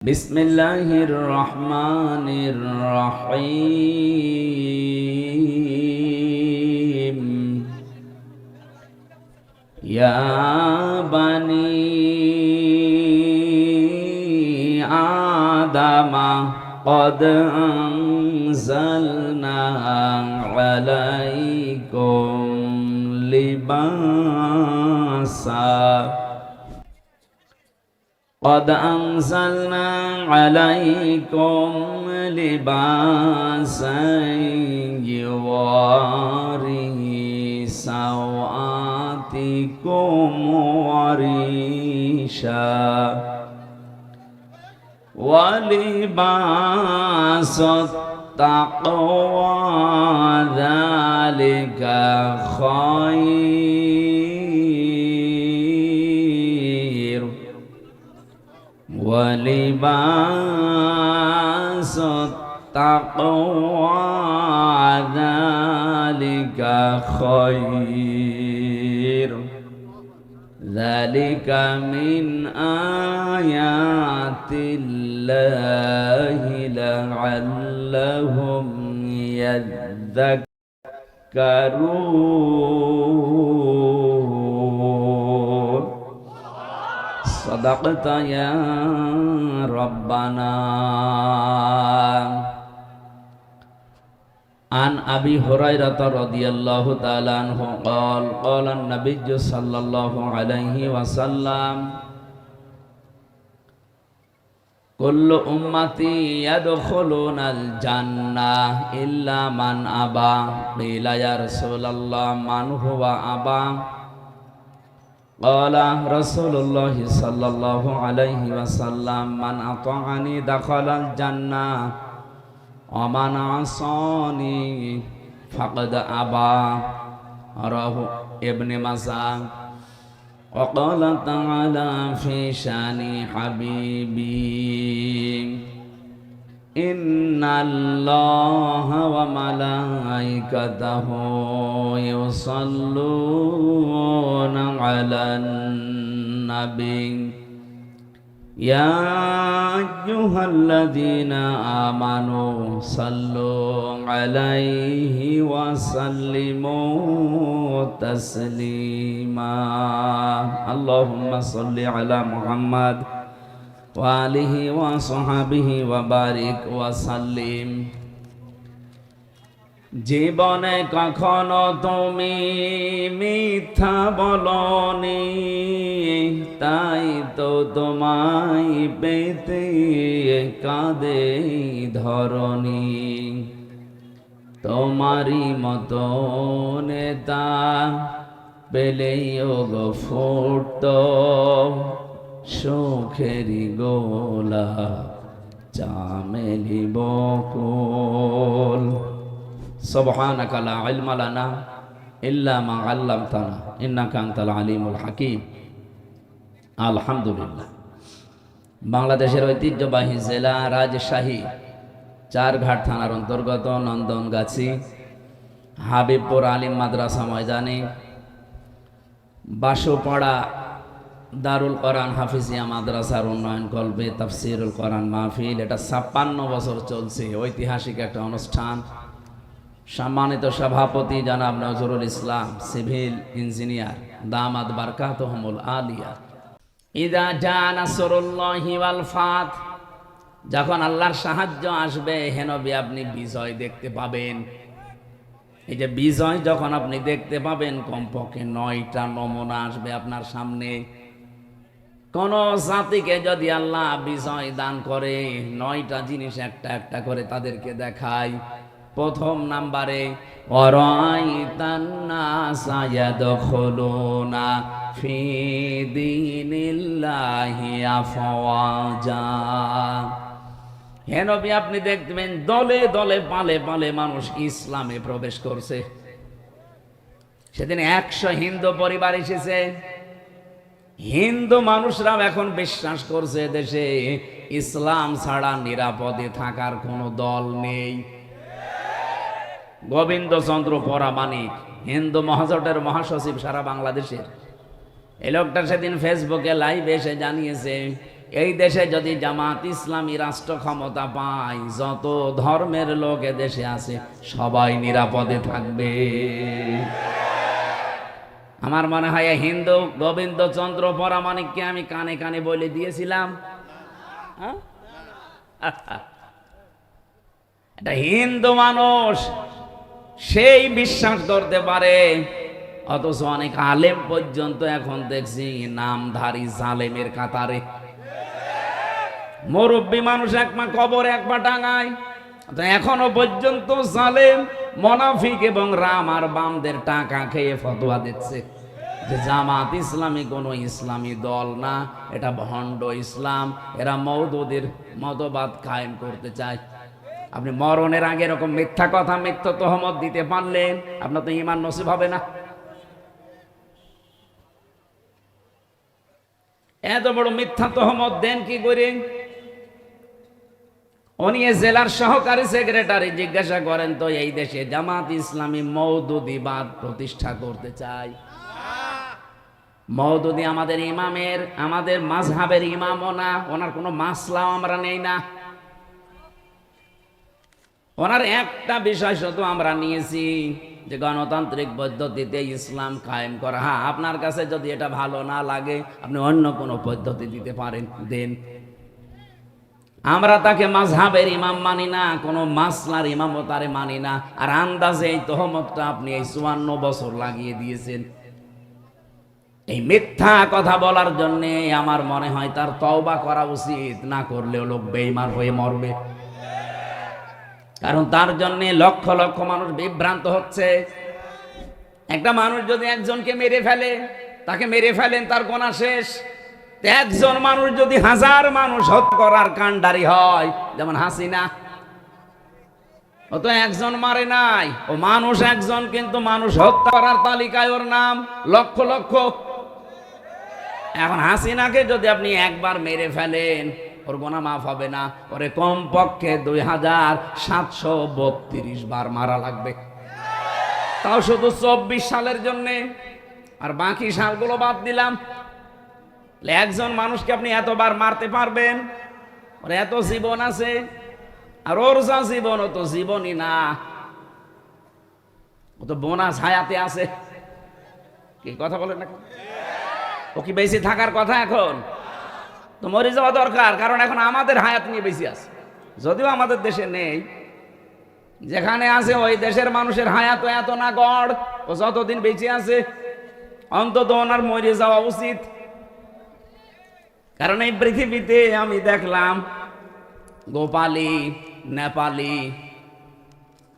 বিসমিল্লাহির রহমানির রহিম। ইয়া বানি আদামা قد أنزلنا عليكم لباسا قد أنزلنا عليكم لباسا يواري سوآتكم وريشا ولباس التقوى ذلك خير ولباس التقوى ذلك خير ذلك من آيات الله لعلهم يذكرون صدقت يا ربنا. عن أبي هريرة رضي الله تعالى عنه قال قال النبي صلى الله عليه وسلم كل أمتي يدخلون الجنة إلا من أبى قيل يا رسول الله من هو أبى قال رسول الله صلى الله عليه وسلم من أطاعني دخل الجنة ومن عصاني فقد أبى رواه ابن ماجه. وقال تعالى في شان حبيبي إن الله وملائكته يصلون على النبي يا أيها الذين آمنوا صلوا عليه وسلموا تسليما اللهم صل على محمد وآله وصحبه وبارك وسلم. জীবনে কখনো তুমি মিথ্যা বলনি, তাই তো তোমায় পেতে কাঁদে ধরনি। তোমারই মতো নেতা পেলেই গো ফুটত সুখেরি গোলা চামেলি বকুল। সুবহানাকা লা ইলমা লানা ইল্লা মা আল্লামতানা ইন্নাকা আনতাল আলিমুল হাকিম। আলহামদুলিল্লাহ। বাংলাদেশের ঐতিহ্যবাহী জেলা রাজশাহী চারঘাট থানার অন্তর্গত নন্দনগাছি হাবিবপুর আলিম মাদ্রাসা ময়দানে বাসুপাড়া দারুল কোরআন হাফিজিয়া মাদ্রাসার উন্নয়ন কল্পে তাফসিরুল কোরআন মাহফিল। এটা 56 বছর চলছে, ঐতিহাসিক একটা অনুষ্ঠান। সম্মানিত সভাপতি জনাব নজরুল ইসলাম, সিভিল ইঞ্জিনিয়ার, দামাত বারকাতুহুমুল আলিয়া। ইযা জা নাসরুল্লাহি ওয়াল ফাত, যখন আল্লাহর সাহায্য আসবে হে নবী আপনি বিজয় দেখতে পাবেন। এই যে বিজয় যখন আপনি দেখতে পাবেন, কমপক্ষে 9টা নমুনা আসবে আপনার সামনে। কোন জাতিকে যদি আল্লাহ বিজয় দান করে, 9টা জিনিস একটা একটা করে তাদেরকে দেখায়। প্রথম নাম্বারে ওয়ারাইতান নাসা ইয়াদখুলুনা ফি দীনিল্লাহি আফওয়াজা। হে নবী আপনি দেখবেন দলে দলে পালে পালে মানুষ ইসলামে প্রবেশ করছে। সেদিন 100 হিন্দু পরিবার এসেছে। হিন্দু মানুষরাও এখন বিশ্বাস করছে দেশে ইসলাম ছাড়া নিরাপদে থাকার কোনো দল নেই। গোবিন্দচন্দ্র পরামানিক হিন্দু মহাজোটের মহাসচিব সারা বাংলাদেশের, এই লোকটা সেদিন ফেসবুকে লাইভ এসে জানিয়েছে এই দেশে যদি জামাত ইসলামী রাষ্ট্র ক্ষমতা পায়, যত ধর্মের লোক দেশে আছে সবাই নিরাপদে থাকবে। আমার মনে হয় হিন্দু গোবিন্দচন্দ্র পরামানিককে আমি কানে কানে বলে দিয়েছিলাম, এটা হিন্দু মানুষ, সেই বিশ্বাস করতে পারে। অথচ অনেক আলেম পর্যন্ত এখন দেখছি নামধারী জালেমের কাতারে। মুরব্বী মানুষ একমা কবর একমা টাঙায়, এখনো পর্যন্ত জালেম মুনাফিক এবং রাম আর বামদের টাকা খেয়ে ফতোয়া দিচ্ছে যে জামাত ইসলামী কোনো ইসলামী দল না, এটা ভণ্ড ইসলাম, এরা মওদুদের মতবাদ কায়েম করতে চায়। আপনি মরণের আগে এরকম মিথ্যা কথা, মিথ্যা তহমত দিতে পারলেন, আপনার তো ঈমান নসিব হবে না। এত বড় মিথ্যা তহমত দেন কি করে? উনি জেলার সহকারী সেক্রেটারি, জিজ্ঞাসা করেন তো এই দেশে জামাত ইসলামী মওদুদিবাদ প্রতিষ্ঠা করতে চায়। মওদুদি আমাদের ইমামের, আমাদের মাযহাবের ইমামও না, ওনার কোনো মাসলাও আমরা নেই না। ওনার একটা বিষয় শুধু আমরা নিয়েছি যে গণতান্ত্রিক পদ্ধতিতে ইসলাম কায়েম করা। হ্যাঁ, আপনার কাছে যদি এটা ভালো না লাগে আপনি অন্য কোনো পদ্ধতি দিতে পারেন, দেন। আমরা তাকে মাযহাবের ইমাম মানি না, কোনো মাসলার ইমামও তারে মানি না। আর আন্দাজে এই তহমতটা আপনি এই 54 বছর লাগিয়ে দিয়েছেন। এই মিথ্যা কথা বলার জন্য আমার মনে হয় তার তওবা করা উচিত, না করলেও লোক বেঈমান হয়ে মরবে। কারণ তার জন্য লক্ষ লক্ষ মানুষ বিভ্রান্ত হচ্ছে। একটা মানুষ যদি একজনকে মেরে ফেলে, তাকে মেরে ফেলেন, তার গোনা শেষ। একজন মানুষ যদি 1000 মানুষ হত্যা করার কাণ্ডারি হয়, যেমন হাসিনা, ও তো একজন মারে নাই, ও মানুষ একজন, কিন্তু মানুষ হত্যা করার তালিকায় ওর নাম লক্ষ লক্ষ। এখন হাসিনাকে যদি আপনি একবার মেরে ফেলেন, ওর গোনা মাফ হবে না, ওরে কমপক্ষে 2732 বার মারা লাগবে, তাও শুধু 24 সালের জন্যে, আর বাকি সালগুলো বাদ দিলাম। একজন মানুষকে আপনি এতবার মারতে পারবেন? ওর এত জীবন আছে, আর ওর যা জীবন ও তো জীবনই না, ও তো বোনাস হায়াতে আছে। কি কথা বলেন না? ও কি বেঁচে থাকার কথা? এখন তো মরে যাওয়া দরকার, কারণ এখন আমাদের হায়াত নিয়ে বেশি আছে। যদিও আমাদের দেশে নেই, যেখানে আছে ওই দেশের মানুষের হায়াত এত না গড়, ও যতদিন বেঁচে আছে অন্তত ওনার মরে যাওয়া উচিত। কারণ এই পৃথিবীতে আমি দেখলাম গোপালী, নেপালি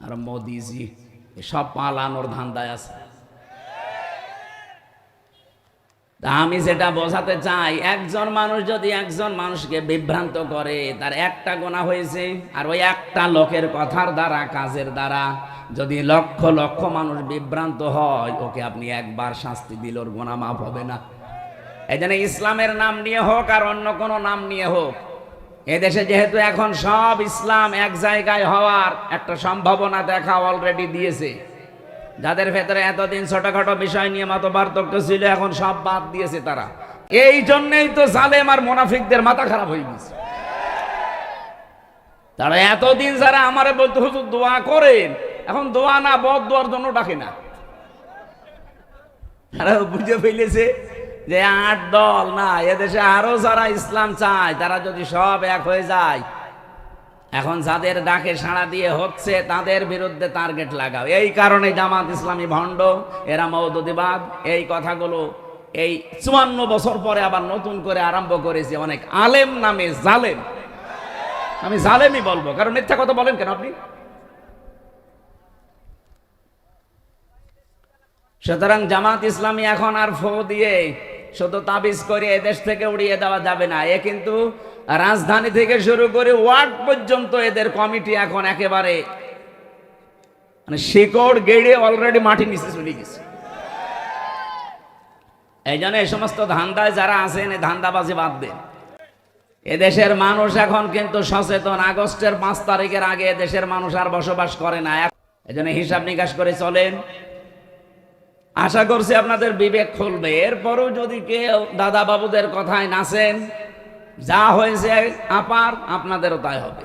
আর মোদিজি সব পালানোর ধান্দায় আছে। আমি যেটা বোঝাতে চাই, একজন মানুষ যদি একজন মানুষকে বিভ্রান্ত করে, তার একটা গুনাহ হয়েছে। আর ওই একটা লোকের কথার দ্বারা, কাজের দ্বারা যদি লক্ষ লক্ষ মানুষ বিভ্রান্ত হয়, ওকে আপনি একবার শাস্তি দিলে ওর গুনাহ মাফ হবে না। এই জন্য ইসলামের নাম নিয়ে হোক আর অন্য কোনো নাম নিয়ে হোক, এদেশে যেহেতু এখন সব ইসলাম এক জায়গায় হওয়ার একটা সম্ভাবনা দেখা অলরেডি দিয়েছে, যাদের ভেতরে এতদিন ছোটখাটো বিষয় নিয়ে মত পার্থক্য ছিল, এখন সব বাদ দিয়েছে তারা। এই জন্যই তো জালেম আর মুনাফিকদের মাথা খারাপ হয়ে গেছে। তারা এতদিন যারা আমারে বলতে হুজুর দোয়া করেন, এখন দোয়া না বদ দোয়ার জন্য ডাকে না। তারা বুঝে ফেলেছে যে 8 দল না, এদেশে আরো যারা ইসলাম চায় তারা যদি সব এক হয়ে যায়, এখন যাদের ডাকে সাড়া দিয়ে হচ্ছে তাদের বিরুদ্ধে টার্গেট লাগাও। এই কারণে জামাত ইসলামী ভণ্ড, এরা মওদুদিবাদ, এই কথাগুলো এই 54 বছর পরে আবার নতুন করে আরম্ভ করেছে অনেক আলেম নামে জালেম। আমি জালেমই বলবো, কারণ মিথ্যা কথা বলেন কেন আপনি? সুতরাং জামাত ইসলামী এখন আর ফো দিয়ে শুধু তাবিজ করে এদেশ থেকে উড়িয়ে দেওয়া যাবে না। এ কিন্তু রাজধানী থেকে শুরু করে ওয়ার্ড পর্যন্ত এদের কমিটি এখন একেবারে মানে শিকড় গেড়ে অলরেডি মাটি নিচে চলে গেছে। এই জন্য এই সমস্ত ধান্দায় যারা আছেন, এই ধান্দাবাজি বাদ দেন। এদেশের মানুষ এখন কিন্তু সচেতন। আগস্টের 5 তারিখের আগে এদেশের মানুষ আর বসবাস করে না। এই জন্য হিসাব নিকাশ করে চলেন। আশা করছি আপনাদের বিবেক খুলবে। এরপরও যদি কেউ দাদা বাবুদের কথায় নাচেন, যা হয়েছে আপার, আপনাদেরও তাই হবে।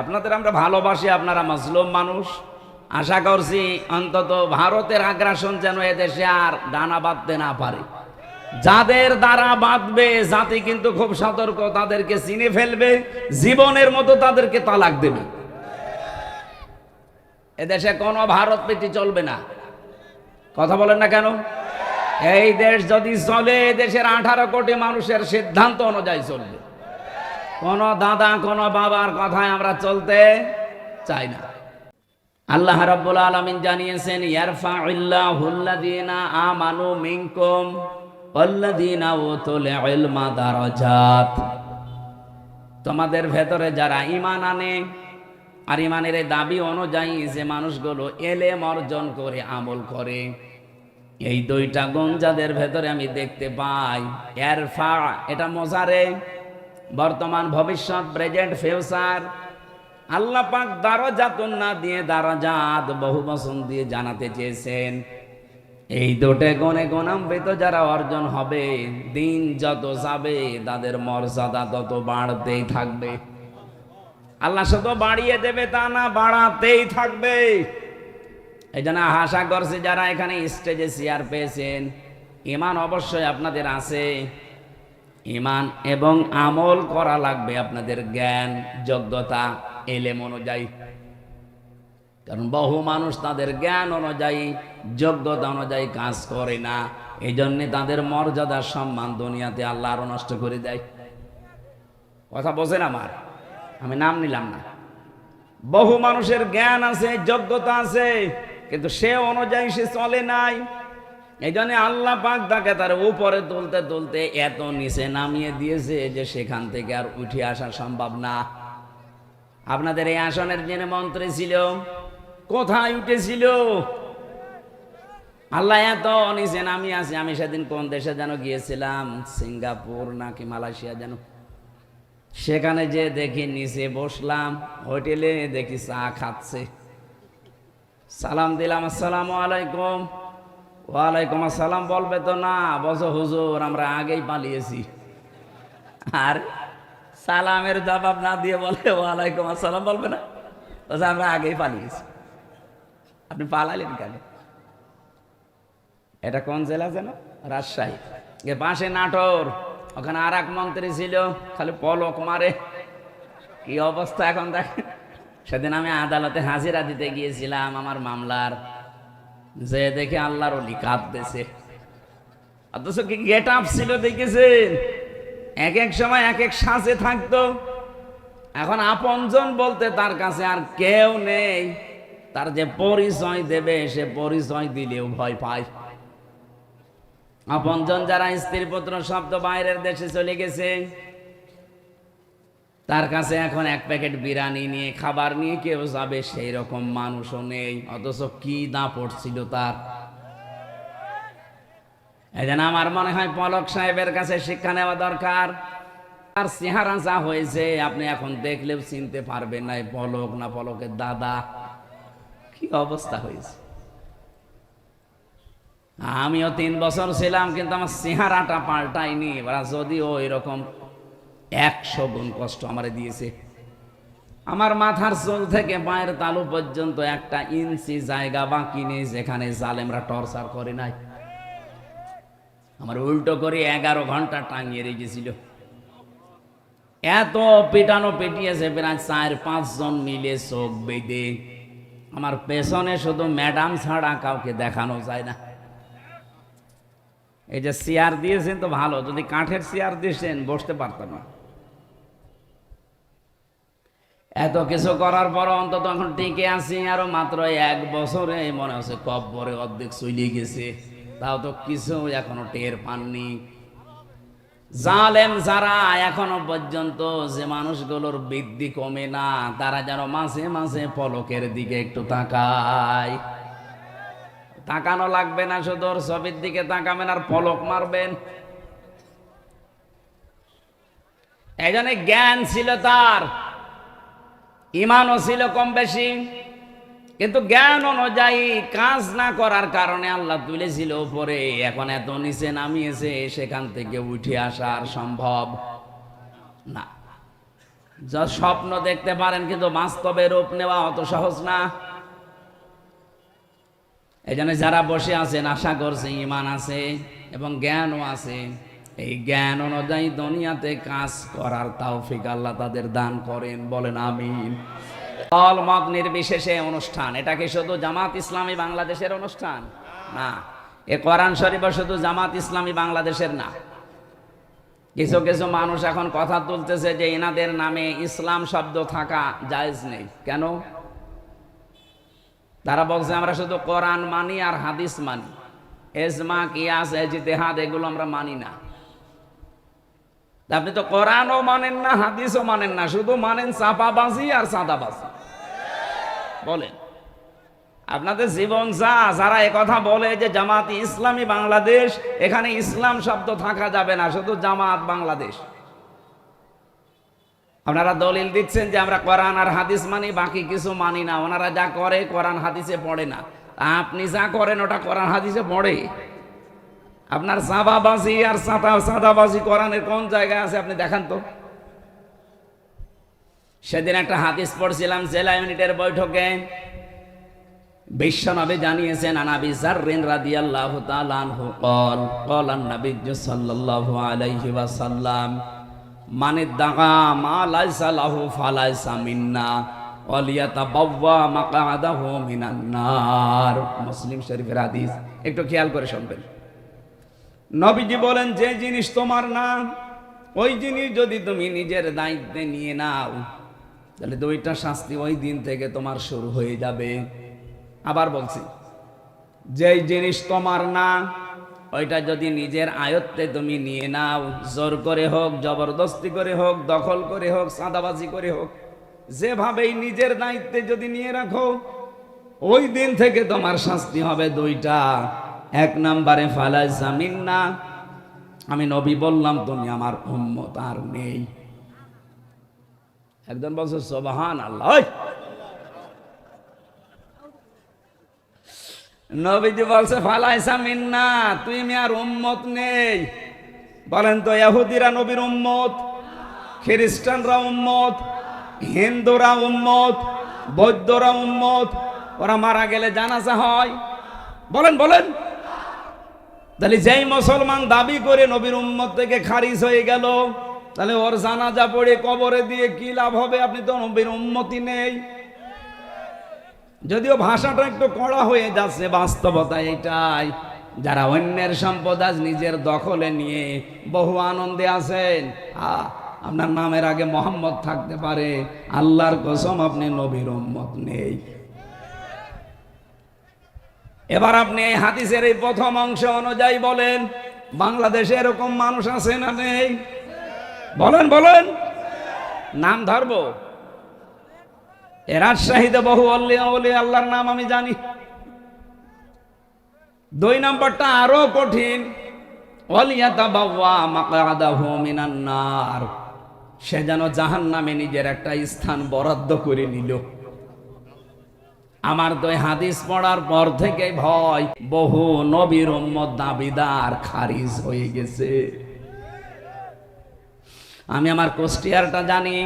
আপনাদের আমরা ভালোবাসি, আপনারা মুসলিম মানুষ। আশা করছি অন্তত ভারতের আগ্রাসন যেন এদেশে আর ডানা বাঁধতে না পারে। যাদের দ্বারা বাঁধবে জাতি কিন্তু খুব সতর্ক, তাদেরকে চিনে ফেলবে, জীবনের মতো তাদেরকে তালাক দেবে। এদেশে কোনো ভারত প্রীতি চলবে না। কথা বলেন না কেন? এই দেশ যদি চলে, দেশের 18 কোটি মানুষের সিদ্ধান্ত অনুযায়ী চলবে। কোন দাদা কোন বাবার কথায় আমরা চলতে চাই না। আল্লাহ রাব্বুল আলামিন জানিয়েছেন, ইয়ারফাউল্লাহুল্লাযীনা আমানু মিনকুম ওয়াল্লাযীনা উতুল ইলমা দারাজাত। তোমাদের ভেতরে যারা ঈমান আনে, আর ঈমানের এই দাবি অনুযায়ী যে মানুষগুলো ইলম অর্জন করে আমল করে, এই দুইটা গুণ যাদের ভেতরে আমি দেখতে পাই। ইয়ারফা এটা মোজারে, বর্তমান ভবিষ্যৎ, প্রেজেন্ট ফিউচার। আল্লাহ পাক দারাজাতুন না দিয়ে দারাজাত বহু বচন দিয়ে জানাতে চেয়েছেন। এই দুটো গুণে গুণান্বিত যারা অর্জন হবে, দিন যত যাবে তাদের মর্যাদা তত বাড়তেই থাকবে। আল্লাহ শুধু বাড়িয়ে দেবে তা না, বাড়াতেই থাকবে। এই জন্য আশা করছি যারা এখানে স্টেজে চেয়ার পেয়েছেন, ঈমান অবশ্যই আপনাদের আছে। ঈমান এবং আমল করা লাগবে আপনাদের জ্ঞান, যোগ্যতা, ইলম অনুযায়ী। কারণ বহু মানুষ তাদের জ্ঞান অনুযায়ী, যোগ্যতা অনুযায়ী কাজ করে না। এই জন্যে তাদের মর্যাদা, সম্মান দুনিয়াতে আল্লাহ আরো নষ্ট করে দেয়। কথা বোঝেন আমার? আমি নাম নিলাম না। বহু মানুষের জ্ঞান আছে, যোগ্যতা আছে, কিন্তু সে অনুযায়ী সে চলে নাই। এই জন্য আল্লাহ পাক তাকে তার উপরে তুলতে তুলতে এত নিচে নামিয়ে দিয়েছে যে সেখান থেকে আর উঠে আসা সম্ভব না। আপনাদের এই আসনের যিনি মন্ত্রী ছিল, কোথায় উঠেছিল? আল্লাহ এত নিচে নামিয়ে আছে। আমি সেদিন কোন দেশে যেন গিয়েছিলাম, সিঙ্গাপুর নাকি মালয়েশিয়া যেন, সেখানে যে দেখি নিচে বসলাম, হোটেলে দেখি চা খাচ্ছে। সালাম দিলাম, আসসালামু আলাইকুম। ওয়ালাইকুম আসসালাম বলবে তো না, বলো হুজুর আমরা আগেই পালিয়েছি। আর সালামের জবাব না দিয়ে বলে ওয়ালাইকুম আসসালাম, বলবে না? আমরা আগেই পালিয়েছি। আপনি পালালেন কেন? এটা কোন জেলা যেন? রাজশাহী। এর পাশে নাটোর, ওখানে আর এক মন্ত্রী ছিল, খালি পলক মারে। কি অবস্থা এখন দেখেন। সেদিন আমি আদালতে হাজিরা দিতে গিয়েছিলাম আমার মামলার, যে দেখে আল্লাহর ওলি কাঁদতেছে। অথচ কি গেট আপ ছিল দেখেছেন? এক এক সময় এক এক সাজে থাকতো। এখন আপনজন বলতে তার কাছে আর কেউ নেই। তার যে পরিচয় দেবে, সে পরিচয় দিলেও ভয় পায়। আপনজন যারা, স্ত্রী পুত্র শব্দ বাইরের দেশে চলে গেছে, তার কাছে এখন এক প্যাকেট বিরিয়ানি নিয়ে, খাবার নিয়ে কেউ যাবে, সেই রকম মানুষও নেই। অথচ কি দাপট ছিল তার। এই জন্য আমার মনে হয় পলক সাহেবের কাছে শিক্ষা নেওয়া দরকার। তার চেহারা যা হয়েছে, আপনি এখন দেখলেও চিনতে পারবেন না পলক না পলকের দাদা। কি অবস্থা হয়েছে। আমিও 3 বছর ছিলাম, কিন্তু আমার চেহারাটা পাল্টাইনি। যদিও এরকম 100 গুণ কষ্ট আমারে দিয়েছে। আমার মাথার চুল থেকে পায়ের তালু পর্যন্ত 1 ইঞ্চি জায়গা বাকি নেই যেখানে জালেমরা টর্চার করে নাই। আমার উল্টো করে 11 ঘন্টা টাঙিয়ে রেখেছিল। এত পিটানো পিটিয়েছে, প্রায় 4-5 জন মিলে চোখ বেঁধে। আমার পেছনে শুধু ম্যাডাম ছাড়া কাউকে দেখানো যায় না। এই যে চেয়ার দিয়েছেন তো ভালো, যদি কাঠের চেয়ার দিয়েছেন বসতে পারতাম না। এত কিছু করার পর অন্তত এখন টিকে আছি। আরো মাত্র 1 বছরে মনে হচ্ছে কব্বরে অর্ধেক চলে গেছে, তাও তো কিছু এখনো টের পাননি। জালেম যারা এখনো পর্যন্ত, যে মানুষগুলোর বৃদ্ধি কমে না, তারা যেন মাঝে মাঝে পলকের দিকে একটু তাকায়। তাকানো লাগবে না, শুধু ওর ছবির দিকে তাকাবেন আর পলক মারবেন। এই জন্য জ্ঞান ছিল তার, ঈমানও ছিল কম বেশি, কিন্তু জ্ঞান অনুযায়ী কাজ না করার কারণে আল্লাহ তুলেছিল উপরে। এখন এত নিচে নামিয়েছে, সেখান থেকে উঠে আসা আর সম্ভব না। যা স্বপ্ন দেখতে পারেন কিন্তু বাস্তবে রূপ নেওয়া অত সহজ না। এই জন্য যারা বসে আছেন আশা করছে ঈমান আছে এবং জ্ঞানও আছে, এই জ্ঞান অনুযায়ী দুনিয়াতে কাজ করার তৌফিক আল্লাহ তাদের দান করেন, বলেন আমিন। দল মত নির্বিশেষে অনুষ্ঠান, এটা কি শুধু জামাত ইসলামী বাংলাদেশের অনুষ্ঠান? না, এ কোরআন শরীফ শুধু জামাত ইসলামী বাংলাদেশের না। কিছু কিছু মানুষ এখন কথা তুলতেছে যে এনাদের নামে ইসলাম শব্দ থাকা জায়েজ নেই। কেন? তারা বলছে আমরা শুধু কোরআন মানি আর হাদিস মানি, এজমা কিয়াস ইজতিহাদ এগুলো আমরা মানি না। আপনি তো কোরআনও মানেন না, হাদিসও মানেন না, শুধু মানেন চাপাবাজি আর সাদাবাজি। বলেন আপনাদের জীবন যারা একথা বলে যে জামাত ইসলামী বাংলাদেশ, এখানে ইসলাম শব্দ থাকা যাবে না, শুধু জামাত বাংলাদেশ। আপনারা দলিল দিচ্ছেন যে আমরা কোরআন আর হাদিস মানি, বাকি কিছু মানি না। ওনারা যা করে কোরআন হাদিসে পড়ে না, আপনি যা করেন ওটা কোরআন হাদিসে পড়ে। আপনার চাঁদাবাজি আর সাদাবাজি কোরআনের কোন জায়গায় আছে আপনি দেখান তো। সেদিন একটা হাদিস পড়ছিলাম জেলা ইউনিটের বৈঠকে, বিশ্বনবী জানিয়েছেন আনাবি যাররিন রাদিয়াল্লাহু তাআলা আনহু قال قال النبي صلى الله عليه وسلم من ادعى ما ليس له فليس منا وليتبوأ مقعده من النار। মুসলিম শরীফের হাদিস, একটু খেয়াল করে শুনবেন। নবীজি বলেন যে জিনিস তোমার না, ওই জিনিস যদি তুমি নিজের দায়িত্বে নিয়ে নাও তাহলে দুইটা শাস্তি ওই দিন থেকে তোমার শুরু হয়ে যাবে। আবার বলছি, যেই জিনিস তোমার না ওইটা যদি নিজের আয়ত্তে তুমি নিয়ে নাও, জোর করে হোক, জবরদস্তি করে হোক, দখল করে হোক, চাঁদাবাজি করে হোক, যেভাবেই নিজের দায়িত্বে যদি নিয়ে রাখো, ওই দিন থেকে তোমার শাস্তি হবে দুইটা। এক নম্বরে ফালাইসা মিন্না, আমি নবী বললাম তুমি আমার উম্মত আর নেই। একজন বলছে সুবহানাল্লাহ। নবীজি বলছে ফালাইসা মিন্না, তুমি আর উম্মত নেই। বলেন তো, ইহুদিরা নবীর উম্মত, খ্রিস্টানরা উম্মত, হিন্দুরা উম্মত, বৌদ্ধরা উম্মত। ওরা মারা গেলে জানাজা হয়, বলেন বলেন। তাহলে যেই মুসলমান দাবি করে নবীর উম্মত থেকে খারিজ হয়ে গেল, তাহলে ওর জানাজা পড়ে কবরে দিয়ে কি লাভ হবে? আপনি তো নবীর উম্মতই নেই। যদিও ভাষাটা একটু কড়া হয়ে যাচ্ছে, বাস্তবতা এটাই। যারা অন্যের সম্পদ আজ নিজের দখলে নিয়ে বহু আনন্দে আছেন, আপনার নামের আগে মোহাম্মদ থাকতে পারে, আল্লাহর কসম আপনি নবীর উম্মত নেই। এবার আপনি এই হাদিসের এই প্রথম অংশ অনুযায়ী বলেন, বাংলাদেশে এরকম মানুষ আছে না নেই? বলেন বলেন, নাম ধরবো। রাজশাহীতে বহু আল্লাহর নাম আমি জানি। দুই নম্বরটা আরো কঠিন, ওয়ালিয়াতাবাওয়া মাকআদাহু মিনান নার, সে যেন জাহান্নামে নিজের একটা স্থান বরাদ্দ করে নিল। আমার তো হাদিস পড়ার পর থেকে ভয়, বহু নবীর উম্মত দাবিদার খারিজ হয়ে গেছে। আমি আমার কুষ্টিয়ারটা জানি,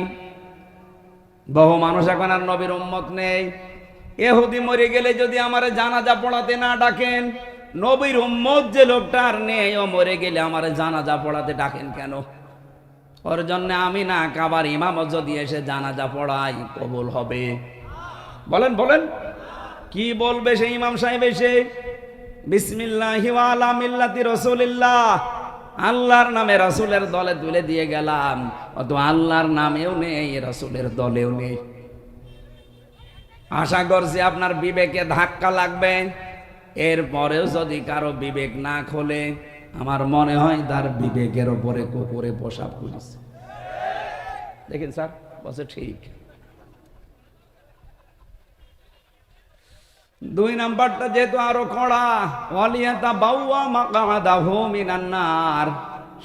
বহু মানুষ এখন আর নবীর উম্মত নেই। ইহুদি মরে গেলে যদি আমার জানাজা পড়াতে না ডাকেন, নবীর উম্মত যে লোকটা আর নেই, ও মরে গেলে আমার জানাজা পড়াতে ডাকেন কেন? ওর জন্য আমি না কাবার ইমামত যদি এসে জানাজা পড়াই কবুল হবে? বলেন বলেন, কি বলবে সেই ইমাম সাহেব এসে? বিসমিল্লাহি ওয়া আলা মিল্লাতি রাসূলিল্লাহ, আল্লাহর নামে রাসূলের দলে তুলে দিয়ে গেলাম। অত আল্লাহর নামেও নেই, রাসূলের দলেও নেই। আশা করছি আপনার বিবেকে ধাক্কা লাগবে। এরপরেও যদি কারো বিবেক না খোলে, আমার মনে হয় তার বিবেকের ওপরে কুকুরে পেশাব করেছে। দেখেন স্যার বলছে ঠিক। দুই নাম্বারটা যেহেতু আরো কড়া, ওয়ালিয়াতাবাওয়া মাকআদাহু মিনান নার,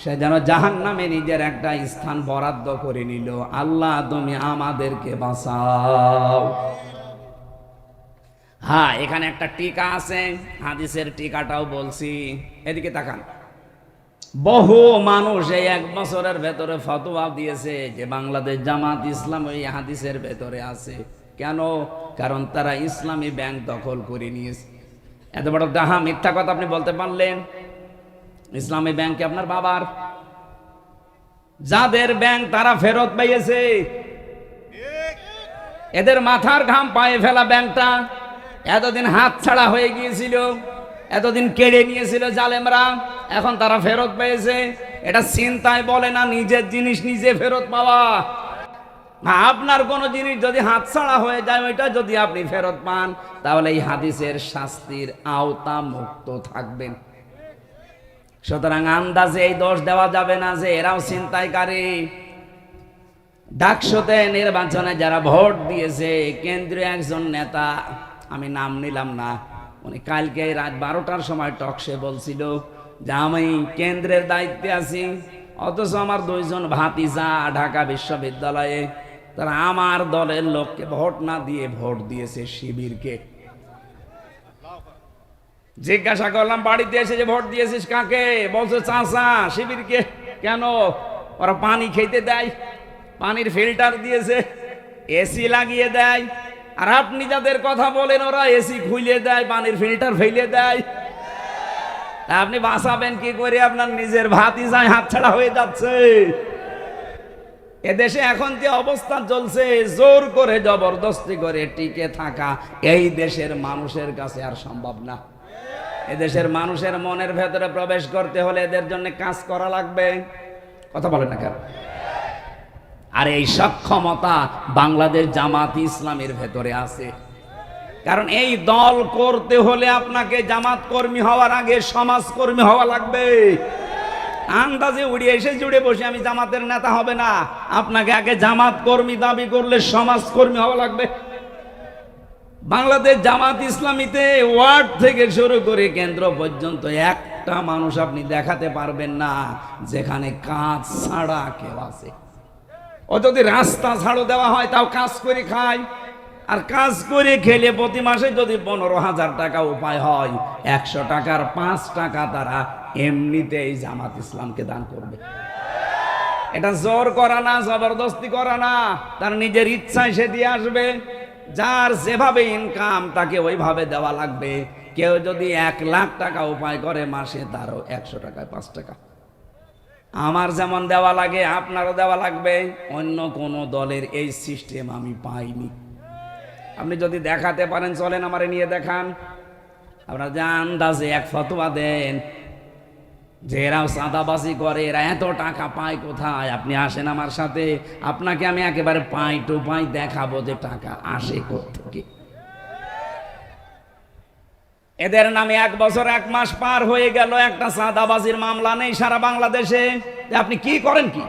সে যেন জাহান্নামে নিজের একটা স্থান বরাদ্দ করে নিল। আল্লাহ তুমি আমাদেরকে বাঁচাও। হ্যাঁ, এখানে একটা টিকা আছে, হাদিসের টিকাটাও বলছি, এদিকে তাকান। বহু মানুষ এই 1 বছরের ভেতরে ফতোয়া দিয়েছে যে বাংলাদেশ জামাত ইসলাম ওই হাদিসের ভেতরে আছে। কেন? কারণ তারা ইসলামী ব্যাংক দখল করে নিয়েছে। এত বড় ডাহা মিথ্যা কথা আপনি বলতে পারলেন? ইসলামী ব্যাংক আপনার বাবার, যাদের ব্যাংক তারা ফেরত পেয়েছে, এদের মাথার ঘাম পায়ে ফেলা ব্যাংকটা এতদিন হাত ছাড়া হয়ে গিয়েছিল, এতদিন কেড়ে নিয়েছিল জালেমরা, এখন তারা ফেরত পেয়েছে। এটা চিন্তায় বলে না নিজের জিনিস নিজে ফেরত পাওয়া। আপনার কোনো জিনিস যদি হাতছাড়া হয়ে যায়, ওইটা যদি আপনি ফেরত পান, তাহলে এই হাদিসের শাস্তির আওতা মুক্ত থাকবেন। সুতরাং আন্দাজে এই দোষ দেওয়া যাবে না যে এরাও ছিনতাইকারী। ডাকসুতে নির্বাচনে যারা ভোট দিয়েছে, কেন্দ্রীয় একজন নেতা, আমি নাম নিলাম না, উনি কালকে রাত 12টার সময় টকশে বলছিল যে আমি কেন্দ্রের দায়িত্বে আছি, অথচ আমার 2 জন ভাতিজা ঢাকা বিশ্ববিদ্যালয়ে, তারা আমার দলের লোককে ভোট না দিয়ে ভোট দিয়েছে শিবিরকে। জিজ্ঞাসা করলাম বাড়িতে এসে যে ভোট দিয়েছিস কাকে? বলছে চাচা শিবিরকে। কেন? ওরা পানি খেতে দেয়, পানির ফিল্টার দিয়েছে, এসি লাগিয়ে দেয়, আর আপনি যাদের কথা বলেন ওরা এসি খুলে দেয়, পানির ফিল্টার ফেলে দেয়। আপনি বাঁচাবেন কি করে? আপনার নিজের ভাতিজায় হাতছাড়া হয়ে যাচ্ছে। এদেশে এখন যে অবস্থা চলছে, জোর করে জবরদস্তি করে টিকে থাকা এই দেশের মানুষের কাছে আর সম্ভব না। এদেশের মানুষের মনের ভেতরে প্রবেশ করতে হলে এদের জন্য কাজ করা লাগবে। কথা বলে না কেন? আর এই সক্ষমতা বাংলাদেশ জামাত ইসলামের ভেতরে আছে। কারণ এই দল করতে হলে আপনাকে জামাত কর্মী হওয়ার আগে সমাজকর্মী হওয়া লাগবে। আন্দাজে উড়ে এসে জুড়ে বসে আমি জামাতের নেতা হবে না, আপনাকে আগে জামাত কর্মী দাবি করলে সমাজকর্মী হওয়া লাগবে। বাংলাদেশ জামাত ইসলামীতে ওয়ার্ড থেকে শুরু করে কেন্দ্র পর্যন্ত একটা মানুষ আপনি দেখাতে পারবেন না যেখানে কাজ ছাড়া কেউ আছে। ও যদি রাস্তা ছাড়ো দেওয়া হয় তাও কাজ করে খায়, আর কাজ করে খেলে প্রতি মাসে যদি 15,000 টাকা উপায় হয়, 100 টাকার 5 টাকা তারা এমনিতেই জামাত ইসলামকে দান করবে। এটা জোর করা না, জবরদস্তি করা না, তার নিজের ইচ্ছায় সে দিয়ে আসবে। যার যেভাবে ইনকাম তাকে ওইভাবে দেওয়া লাগবে। কেউ যদি 1 লাখ টাকা উপায় করে মাসে, তারও 100 টাকায় 5 টাকা। আমার যেমন দেওয়া লাগে আপনারও দেওয়া লাগবে। অন্য কোনো দলের এই সিস্টেম আমি পাইনি। আপনি যদি দেখাতে পারেন চলেন আমারে নিয়ে দেখান। আপনারা যে আন্দাজে এক ফতোয়া দেন যে এরাও চাঁদাবাজি করে, এরা এত টাকা পায় কোথায়, আপনি আসেন আমার সাথে, আপনাকে আমি একেবারে পাই টু পাই দেখাবো যে টাকা আসে কোত্থেকে। এদের নামে 1 বছর 1 মাস পার হয়ে গেল, একটা চাঁদাবাজির মামলা নেই সারা বাংলাদেশে। আপনি কি করেন কি?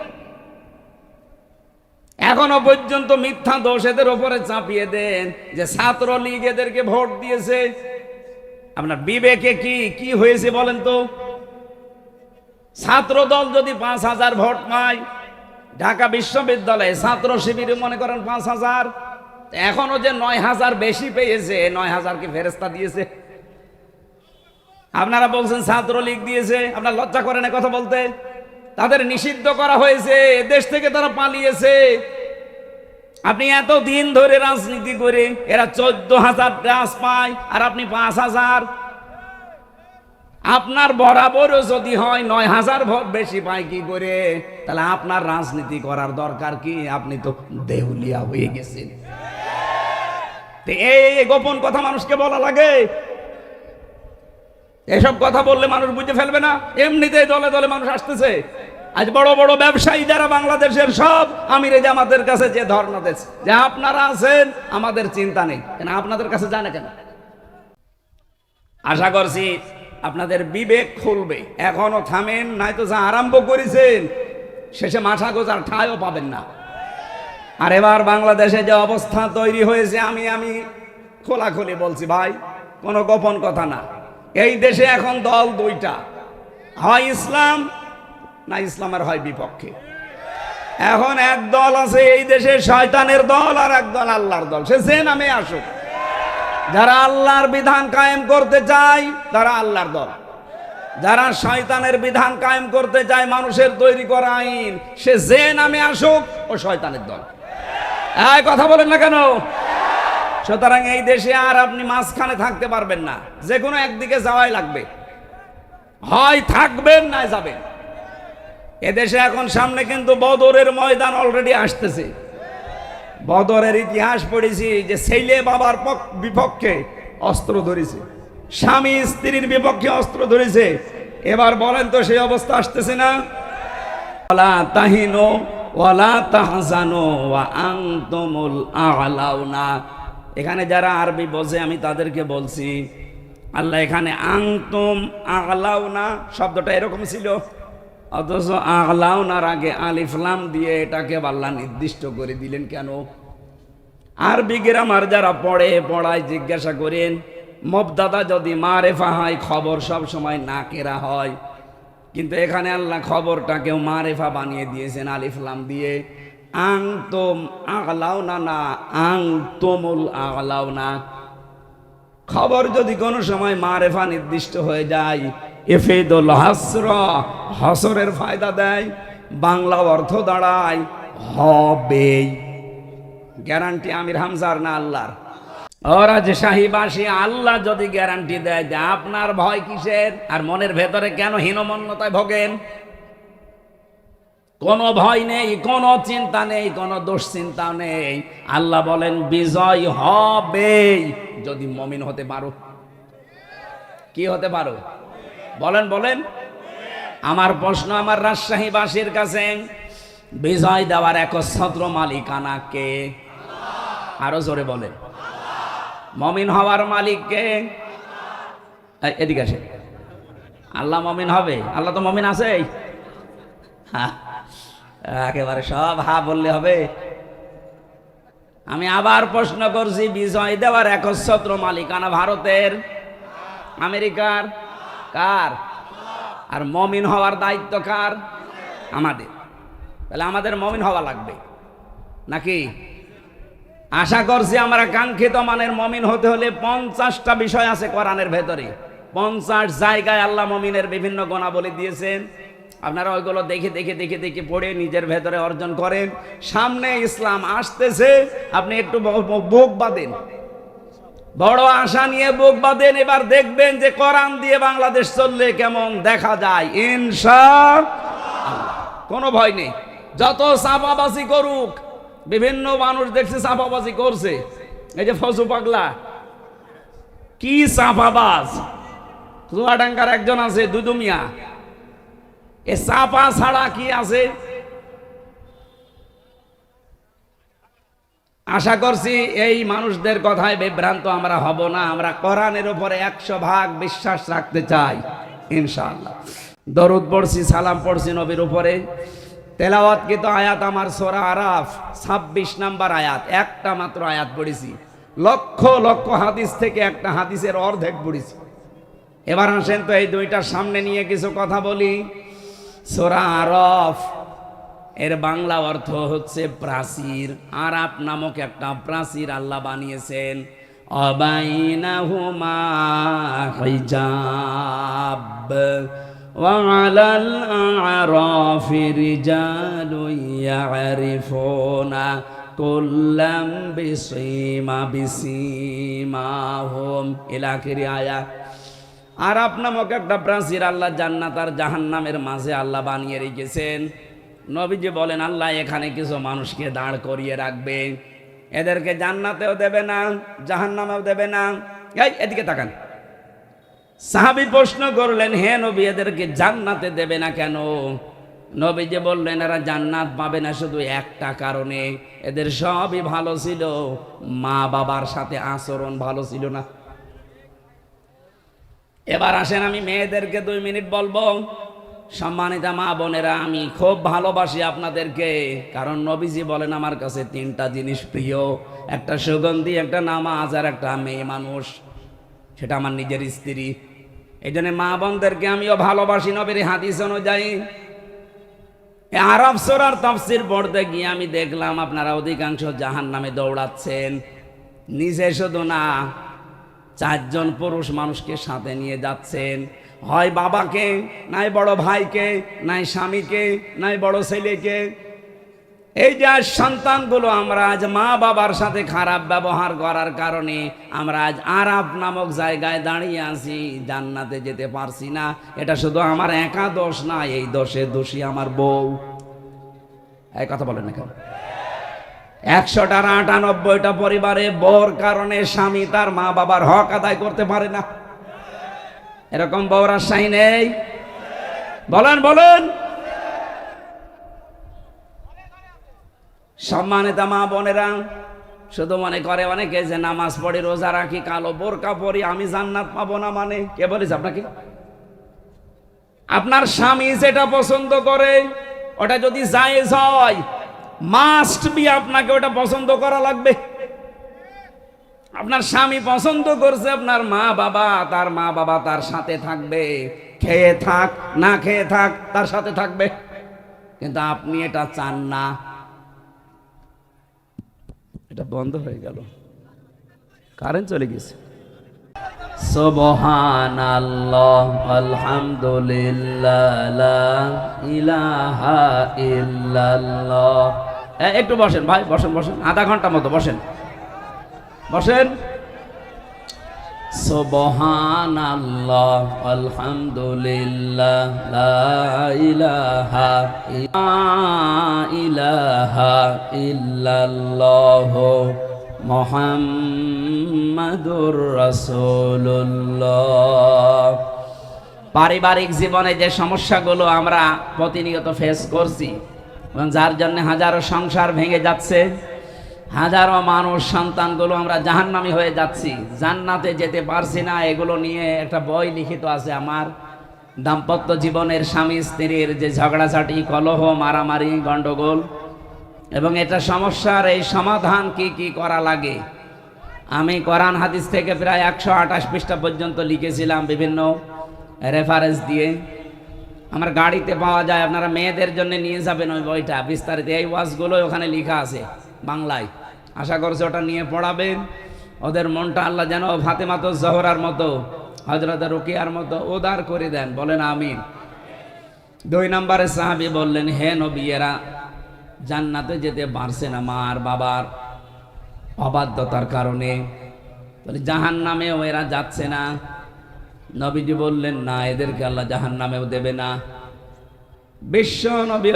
এখনো পর্যন্ত মিথ্যা দোষ এদের ওপরে চাপিয়ে দেন যে ছাত্রলীগ এদেরকে ভোট দিয়েছে। আপনার বিবেকে কি হয়েছে বলেন তো? ছাত্র দল যদি 5,000 ভোট পায়, ঢাকা বিশ্ববিদ্যালয়ে ছাত্র শিবিরে মনে করেন 5,000, এখনো যে 9,000 বেশি পেয়েছে, 9,000 কি ফেরেস্তা দিয়েছে? আপনারা বলছেন ছাত্রলীগ দিয়েছে, আপনার লজ্জা করে না কথা বলতে? তাদের নিষিদ্ধ করা হয়েছে, দেশ থেকে তারা পালিয়েছে। আপনি এত দিন ধরে রাজনীতি করে এরা 14,000 টাকা পায়, আর আপনি 5,000। আপনার বরাবরও যদি হয় 9,000 ভোট বেশি পায় কি করে? তাহলে আপনার রাজনীতি করার দরকার কি? আপনি তো দেউলিয়া হয়ে গেছেন। এই গোপন কথা মানুষকে বলা লাগে? এসব কথা বললে মানুষ বুঝে ফেলবে না? এমনিতেই দলে দলে মানুষ আসতেছে। আজ বড় বড় ব্যবসায়ী যারা বাংলাদেশের সব আমিরে জামাতের কাছে যে ধর্ণা দিচ্ছে যে আপনারা আছেন, আমাদের চিন্তা নেই, কেন আপনাদের কাছে যায় না কেন? আশা করছি আপনাদের বিবেক খুলবে। এখনো থামেন, নয়তো যা আরম্ভ করেছেন শেষে মাথা গোজার ঠাঁইও পাবেন না। আর এবার বাংলাদেশে যে অবস্থা তৈরি হয়েছে, আমি খোলাখুলি বলছি ভাই, কোনো গোপন কথা না। এই দেশে এখন দল 2টা, হয় ইসলাম না ইসলামের হয় বিপক্ষে। এখন এক দল আছে এই দেশে শয়তানের দল, আর এক দল আল্লাহর দল। সে যে নামে আসুক, যারা আল্লাহর বিধান কায়েম করতে চায় তারা আল্লাহর দল, যারা শয়তানের বিধান কায়েম করতে চায়, মানুষের তৈরি করা আইন, সে যে নামে আসুক ও শয়তানের দল। এই কথা বলেন না কেন? সুতরাং এই দেশে আর আপনি মাঝখানে থাকতে পারবেন না, যে কোনো একদিকে যাওয়াই লাগবে, হয় থাকবেন না যাবেন। এদেশে এখন সামনে কিন্তু বদরের ময়দান অলরেডি আসতেছে। বদরের ইতিহাস পড়েছি যে ছেলে বাবার বিপক্ষে অস্ত্র ধরেছে, স্বামী স্ত্রীর বিপক্ষে অস্ত্র ধরেছে। এবার বলেন তো সেই অবস্থা আসতেছে না? ওয়ালা তাহিনু ওয়ালা তাহজানু ওয়া আনতুমুল আ'লাউনা। এখানে যারা আরবি বোঝে আমি তাদেরকে বলছি, আল্লাহ এখানে আনতুম আ'লাউনা শব্দটা এরকম ছিল, অথচ আ'লাউনার আগে আলিফ লাম দিয়ে এটাকে আল্লাহ নির্দিষ্ট করে দিলেন কেন? আরবি গ্রামার যারা পড়ায় জিজ্ঞাসা করেন, মুবতাদা যদি মারেফা হয় খবর সব সময় নাকেরা হয়, কিন্তু এখানে আল্লাহ খবরটাকেও মারেফা বানিয়ে দিয়েছেন আলিফ লাম দিয়ে। আনতুম আ'লাউনা না আনতুমুল আ'লাউনা। খবর যদি কোনো সময় মারেফা নির্দিষ্ট হয়ে যায়, ইফিদুল হাসর, হসরের ফায়দা দেয়, বাংলা অর্থ দাঁড়ায় হবে। গ্যারান্টি আমির হামজার না আল্লাহর? ওরা যে শাহীবাসী, আল্লাহ যদি গ্যারান্টি দেয় যে আপনার ভয় কিসের, আর মনের ভেতরে কেন হীনমন্যতায় ভোগেন? কোনো ভয় নেই, কোনো চিন্তা নেই, কোনো দুশ্চিন্তা নেই। আল্লাহ বলেন বিজয় হবে যদি মুমিন হতে পারো। কি হতে পারো? বলেন বলেন। আমার প্রশ্ন আমার রাজশাহীবাসীর কাছে, বিজয় দেওয়ার একচ্ছত্র মালিকানা কে? আরো জোরে বলেন। মুমিন হওয়ার মালিক কে? এদিকে আসে। আল্লাহ মুমিন হবে? আল্লাহ তো মুমিন আছে। একেবারে সব হা বললে হবে? আমি আবার প্রশ্ন করছি, বিজয় দেওয়ার একচ্ছত্র মালিকানা ভারতের, আমেরিকার, কার? আর মুমিন হওয়ার দায়িত্ব কার? আমাদের। তাহলে আমাদের মুমিন হওয়া লাগবে নাকি? আশা করছি আমরা কাঙ্ক্ষিত মানের মুমিন হতে হলে 50টা বিষয় আছে কোরআনের ভেতরে। 50 জায়গায় আল্লাহ মুমিনের বিভিন্ন গুণাবলী দিয়েছেন। আপনারা ওইগুলো দেখে দেখে দেখে দেখে পড়ে নিজের ভেতরে অর্জন করেন। সামনে ইসলাম আসতেছে, আপনি একটু বুক বাঁধেন, বড় আশা নিয়ে বুক বাঁধেন। এবার দেখবেন যে কোরআন দিয়ে বাংলাদেশ চললে কেমন দেখা যায় ইনশাআল্লাহ। কোনো ভয় নেই। যত চাপাবাজি করুক, বিভিন্ন মানুষ দেখছে চাপাবাজি করছে, এই যে ফজু পাগলা কি চাপাবাজ। চুয়াডাঙ্গার একজন আছে দুদু মিয়া, এ চাপা ছাড়া কি আছে? আশা করছি এই মানুষদের কথায় বিভ্রান্ত আমরা হব না। আমরা কোরআনের উপরে 100% বিশ্বাস রাখতে চাই ইনশাআল্লাহ। দরুদ পড়ছি, সালাম পড়ছি নবীর উপরে। তেলাওয়াতকৃত আয়াত আমার সূরা আরাফ 26 নম্বর আয়াত, একটা মাত্র আয়াত পড়েছি। লক্ষ লক্ষ হাদিস থেকে একটা হাদিসের অর্ধেক পড়েছি। এবার আসেন তো এই দুইটার সামনে নিয়ে কিছু কথা বলি। সূরা আরাফ এর বাংলা অর্থ হচ্ছে প্রাচীর। আরাফ নামক একটা প্রাচীর আল্লাহ বানিয়েছেন। অবাইনাহুমা হিজাব ওয়া আলাল আরাফি রিজালুন ইয়ারিফুনা কুল্লাম বিসীমাহুম ইলা আখির আয়াত। আরাফ নামক একটা প্রাচীর আল্লাহ জান্নাত আর জাহান্নামের মাঝে আল্লাহ বানিয়ে রেখেছেন। নবীজি বলেন আল্লাহ এখানে কিছু মানুষকে দাঁড় করিয়ে রাখবে, এদেরকে জান্নাতেও দেবে না, জাহান্নামেও দেবে না। এই এদিকে তাকান। সাহাবী প্রশ্ন করলেন, হে নবী এদেরকে জান্নাতে দেবে না কেন? নবীজি বললেন এরা জান্নাত পাবে না শুধু একটা কারণে, এদের সবই ভালো ছিল, মা বাবার সাথে আচরণ ভালো ছিল না। এবার আসেন আমি মেয়েদেরকে 2 মিনিট বলবো। সম্মানিতা মা বোনেরা, আমি খুব ভালোবাসি আপনাদেরকে, কারণ নবীজি বলেন আমার কাছে 3টা জিনিস প্রিয়, একটা সুগন্ধি, একটা নামাজ, আর একটা মেয়ে মানুষ, সেটা আমার নিজের স্ত্রী। এই জন্য মা বোনদেরকে আমিও ভালোবাসি নবীর হাদিস অনুযায়ী। আরাফ সূরার তাফসীর পড়তে গিয়ে আমি দেখলাম আপনারা অধিকাংশ জাহান্নামে দৌড়াচ্ছেন। নিজে শুধু না, 4 জন পুরুষ মানুষকে সাথে নিয়ে যাচ্ছেন। হয় বাবাকে, নাই বড় ভাইকে, নাই স্বামীকে, নাই বড় ছেলেকে। এই যে আজ সন্তানগুলো আমরা আজ মা বাবার সাথে খারাপ ব্যবহার করার কারণে আমরা আজ আরাফ নামক জায়গায় দাঁড়িয়ে আছি, জান্নাতে যেতে পারছি না। এটা শুধু আমার একা দোষ না, এই দোষে দোষী আমার বউ। এই কথা বলেন না কেন? 100টার 98টা পরিবারে বউর কারণে স্বামী তার মা বাবার হক আদায় করতে পারে না। এরকম বউর আশাই নেই? বলেন বলেন। সম্মানিত মা বোনেরা, শুধু মনে করে অনেকে যে নামাজ পড়ি, রোজা রাখি, কালো বোরকা পরি, আমি জান্নাত পাবো না। মানে কে বলেছে আপনাকে? আপনার স্বামী যেটা পছন্দ করে ওটা যদি জায়েজ হয়, মাস্ট বি আপনাকে ওটা পছন্দ করা লাগবে। আপনার স্বামী পছন্দ করছে আপনার মা বাবা, তার মা বাবা তার সাথে থাকবে, খেয়ে থাক না খেয়ে থাক তার সাথে থাকবে। কিন্তু আপনি এটা চান না। এটা বন্ধ হয়ে গেল, কারেন্ট চলে গেছে। সুবহানাল্লাহ, আলহামদুলিল্লাহ, লা ইলাহা ইল্লাল্লাহ। একটু বসেন ভাই, বসেন বসেন, আধা ঘন্টা মতো বসেন বসেন। সুবহানাল্লাহ, আলহামদুলিল্লাহ, লা ইলাহা ইল্লাল্লাহ, মুহাম্মাদুর রাসূলুল্লাহ। পারিবারিক জীবনে যে সমস্যাগুলো আমরা প্রতিনিয়ত ফেস করছি, যার জন্য হাজারো সংসার ভেঙে যাচ্ছে, হাজারো মানুষ সন্তানগুলো আমরা জাহান্নামী হয়ে যাচ্ছি, জান্নাতে যেতে পারছি না, এগুলো নিয়ে একটা বই লিখিত আছে আমার। দাম্পত্য জীবনের স্বামী স্ত্রীর যে ঝগড়াঝাটি, কলহ, মারামারি, গন্ডগোল, এবং এটা সমস্যার এই সমাধান কি কি করা লাগে। আমি কোরআন হাদিস থেকে প্রায় 128 পৃষ্ঠা পর্যন্ত লিখেছিলাম বিভিন্ন রেফারেন্স দিয়ে। আমার গাড়িতে পাওয়া যায়, আপনারা মেয়েদের জন্য নিয়ে যাবেন ওই বইটা, বিস্তারিত এই ওয়াজগুলো ওখানে লেখা আছে বাংলায়। আশা করছি ওটা নিয়ে পড়াবেন। ওদের মনটা আল্লাহ যেন ফাতেমাতুজ জোহরার মতো, হযরত রুকিয়ার মতো উদার করে দেন, বলেন আমিন। 2 নম্বরে সাহাবী বললেন, হে নবী, এরা জান্নাতে যেতে পারছে না মার বাবার অবাধ্যতার কারণে, বলে জাহান্নামেও এরা যাচ্ছে না। নবীজি বললেন, না, এদেরকে আল্লাহ জাহান্নামেও দেবে না। বিশ্ব নবী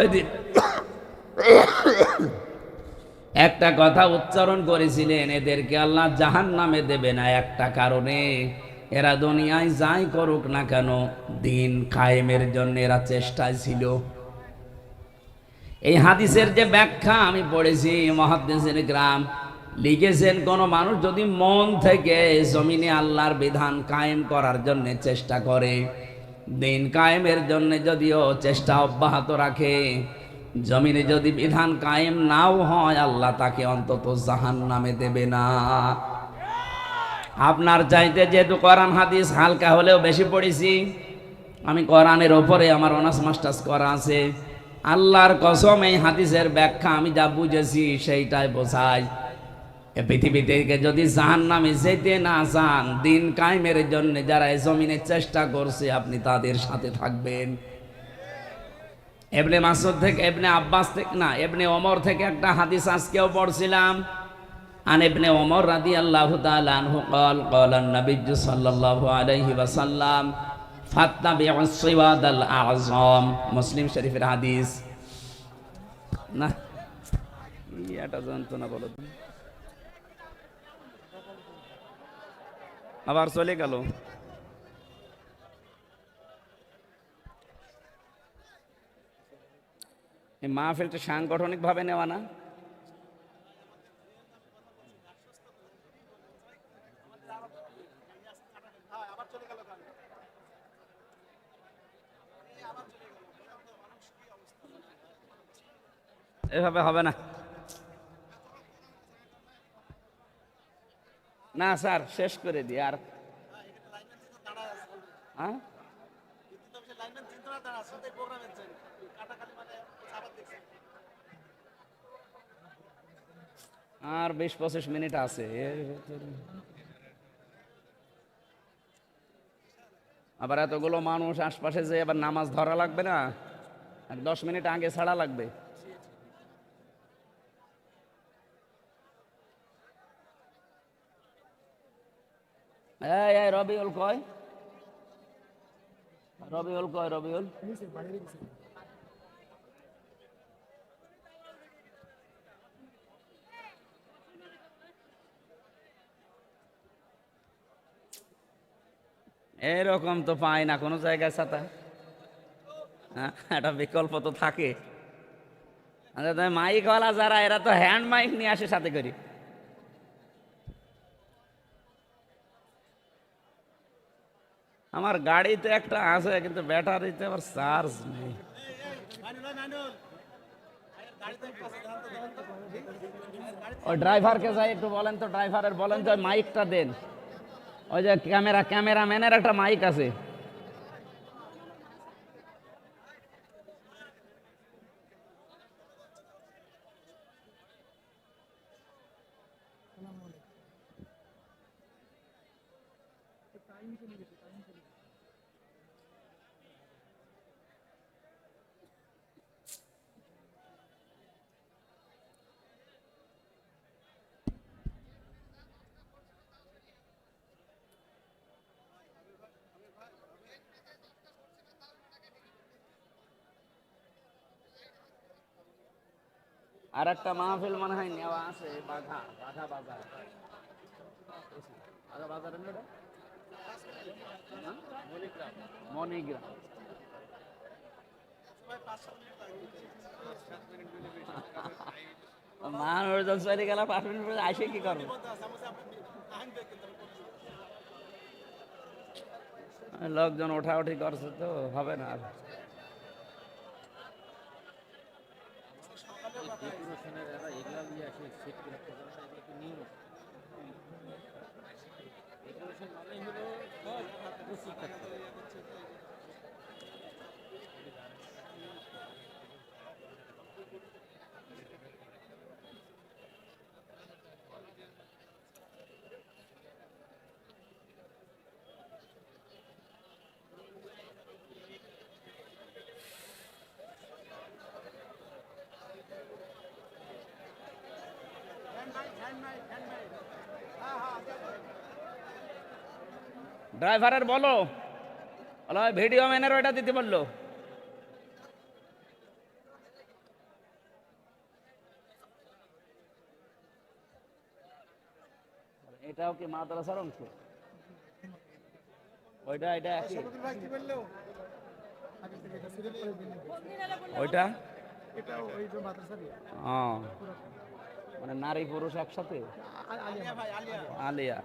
একটা কথা উচ্চারণ করেছিলেন, এদেরকে আল্লাহ জাহান্নামে দেবে না একটা কারণে, এরা দুনিয়ায় যাই করুক না কেন দিন কায়েমের জন্য এরা চেষ্টায় ছিল। এই হাদিসের যে ব্যাখ্যা আমি পড়েছি, মুহাদ্দিসিন কিরাম লিখেছেন, কোন মানুষ যদি মন থেকে জমিনে আল্লাহর বিধান কায়েম করার জন্য চেষ্টা করে, দিন কায়েমের জন্য যদিও চেষ্টা অব্যাহত রাখে, জমিনে যদি বিধান কায়েম নাও হয়, আল্লাহ তাকে অন্তত জাহান্নামে দেবে না। আপনার চাইতে যেহেতু কোরআন হাদিস হালকা হলেও বেশি পড়েছি, আমি কোরআনের ওপরে আমার অনার্স মাস্টার্স করা আছে, আল্লাহর কসম এই হাদিসের ব্যাখ্যা আমি যা বুঝেছি সেইটাই বোঝাই। এ পৃথিবী থেকে যদি জাহান্নামে যেতে না চান, দিন কায়েমের জন্য যারা এই জমিনে চেষ্টা করছে, আপনি তাদের সাথে থাকবেন। ইবনে মাসউদ থেকে, ইবনে আব্বাস থেকে না, ইবনে ওমর থেকে একটা হাদিস আজকেও পড়ছিলাম। আন ইবনে ওমর রাদিয়াল্লাহু তাআলা আনহু قال قال النبي صلى الله عليه وسلم فاتبعوا الصواد الاعظم, মুসলিম শরীফের হাদিস। না এটা জানতো না, বলো তো, আবার চলে গেল। এই মাহফিলটা সাংগঠনিক ভাবে নেওয়া না? এভাবে হবে না। না স্যার, শেষ করে দিই। আর হ্যাঁ, আর 20-25 মিনিট আছে। আবার এতগুলো মানুষ আশপাশে যে আবার নামাজ ধরা লাগবে না, 10 মিনিট আগে ছাড়া লাগবে। এই রবিউল কয়, রবিউল কয়, রবিউল এরকম তো পাই না কোনো জায়গায় ছাতা। হ্যাঁ, একটা বিকল্প তো থাকে। আচ্ছা, মাইকওয়ালা যারা, এরা তো হ্যান্ড মাইক নিয়ে আসে সাথে করি। আমার গাড়িতে একটা আছে, কিন্তু ব্যাটারিতে আবার চার্জ নেই। ওই ড্রাইভারকে যাই একটু বলেন তো, ড্রাইভারের বলেন যে মাইকটা দেন। ওই যে ক্যামেরাম্যানের একটা মাইক আছে। আর একটা মাহফিল মনে হয় নেওয়া আছে, বাঘা বাঘা বাজার। বাঘা বাজারে না ওটা? হ্যাঁ? মণিগ্রাম। মানুষজন চলে গেল, 5 মিনিট পরে আসে কি করবো? লোকজন ওঠাউঠি করছে তো হবে না আর। ড্রাইভারের বলো, বলো ভিডিও ম্যানের ওইটা দিতে বললো। এটাও কি মাদ্রাসার অংশ? ওইটা এটা একই? ওইটা ও, মানে নারী পুরুষ একসাথে। আলিয়া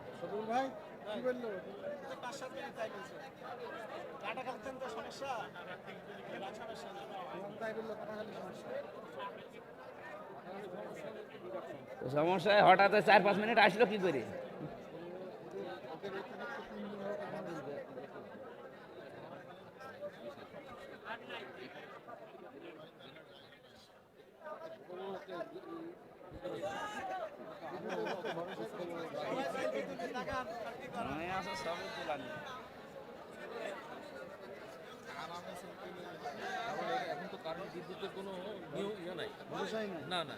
তো সমস্যা, হঠাৎ 4-5 মিনিট আসলো কি করে? সবই তোলানি। এখন তো কারেন্ট বিদ্যুতের কোনো ইয়ে নাই, না না।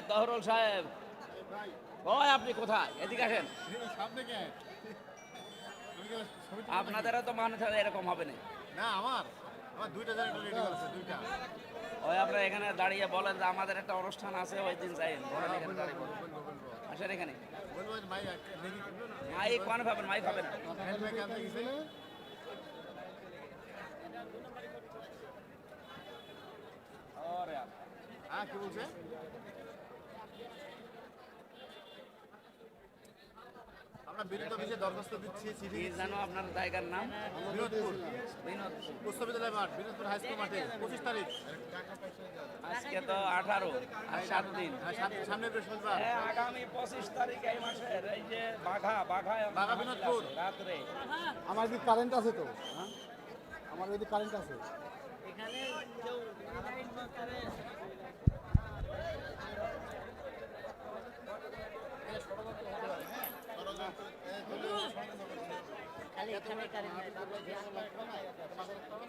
তহরুল সাহেব, ওই আপনি কোথায়? এদিকে আসেন। আপনাদেরও তো মানুষ এরকম হবে না। না, আমার আমার দুইটা জেনারেটর রেডি করেছে, দুইটা। ওই আপনারা এখানে দাঁড়িয়ে বলেন যে আমাদের একটা অনুষ্ঠান আছে, ওই দিন যাই বলেন, এখানে দাঁড়িয়ে বলেন। আসেন এখানে। বলবো যে ভাই দেখি মাইক কোন পাবেন? মাইক হবে না। হ্যান্ড ব্যাগ আনতে গেছে। হ্যাঁ, কি বলছে? আমরা বিদ্যুৎ অফিসে দরখাস্ত দিচ্ছি, চিঠি কি জানো আপনার জায়গার নাম? বিনোদপুর বিনোদপুর। উচ্চ বিদ্যালয় মাঠ, বিনোদপুর হাই স্কুল মাঠে 25 তারিখ। আজকে তো 18 আর 7 দিন। হ্যাঁ, সামনে বৃহস্পতিবার। হ্যাঁ, আগামী 25 তারিখ এই মাসের এই যে বাঘা বিনোদপুর রাত্রে। আমার কি কারেন্ট আছে তো? আমার ওই কারেন্ট আছে। এখানে কেউ খালি এখানে কারেন্ট নাই, তারপর ধ্যান করে।